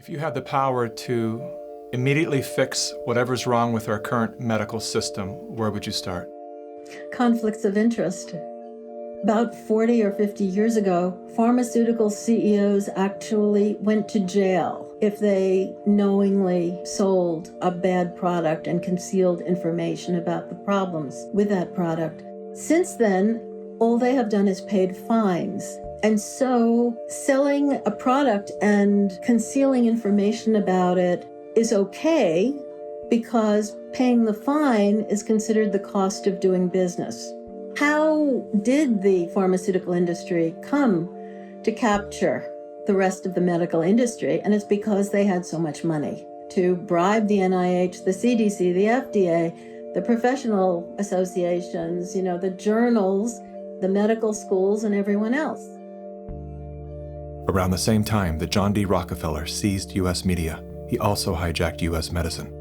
If you had the power to immediately fix whatever's wrong with our current medical system, where would you start? Conflicts of interest. About 40 or 50 years ago, pharmaceutical CEOs actually went to jail if they knowingly sold a bad product and concealed information about the problems with that product. Since then, all they have done is paid fines. And so selling a product and concealing information about it is okay because paying the fine is considered the cost of doing business. How did the pharmaceutical industry come to capture the rest of the medical industry? And it's because they had so much money to bribe the NIH, the CDC, the FDA, the professional associations, the journals, the medical schools, and everyone else. Around the same time that John D. Rockefeller seized U.S. media, he also hijacked U.S. medicine.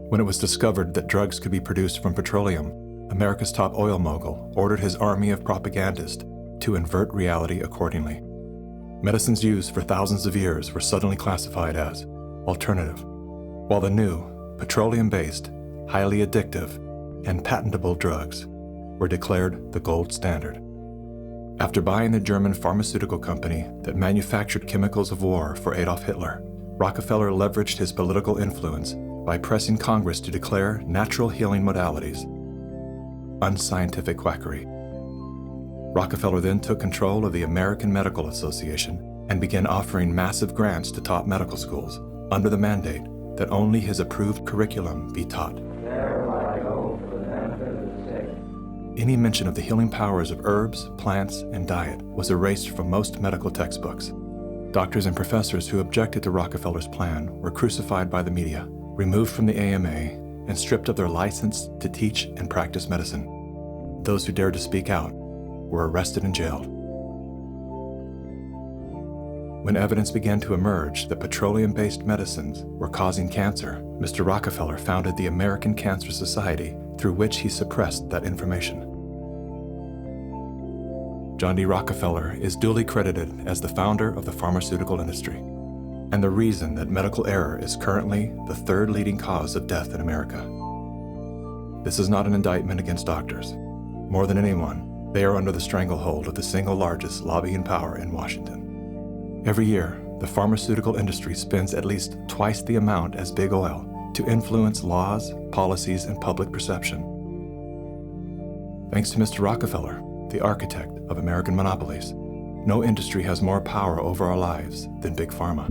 When it was discovered that drugs could be produced from petroleum, America's top oil mogul ordered his army of propagandists to invert reality accordingly. Medicines used for thousands of years were suddenly classified as alternative, while the new, petroleum-based, highly addictive, and patentable drugs were declared the gold standard. After buying the German pharmaceutical company that manufactured chemicals of war for Adolf Hitler, Rockefeller leveraged his political influence by pressing Congress to declare natural healing modalities unscientific quackery. Rockefeller then took control of the American Medical Association and began offering massive grants to top medical schools under the mandate that only his approved curriculum be taught. Any mention of the healing powers of herbs, plants, and diet was erased from most medical textbooks. Doctors and professors who objected to Rockefeller's plan were crucified by the media, removed from the AMA, and stripped of their license to teach and practice medicine. Those who dared to speak out were arrested and jailed. When evidence began to emerge that petroleum-based medicines were causing cancer, Mr. Rockefeller founded the American Cancer Society, through which he suppressed that information. John D. Rockefeller is duly credited as the founder of the pharmaceutical industry, and the reason that medical error is currently the third leading cause of death in America. This is not an indictment against doctors. More than anyone, they are under the stranglehold of the single largest lobbying power in Washington. Every year, the pharmaceutical industry spends at least twice the amount as big oil to influence laws, policies, and public perception. Thanks to Mr. Rockefeller, the architect of American monopolies, no industry has more power over our lives than Big Pharma.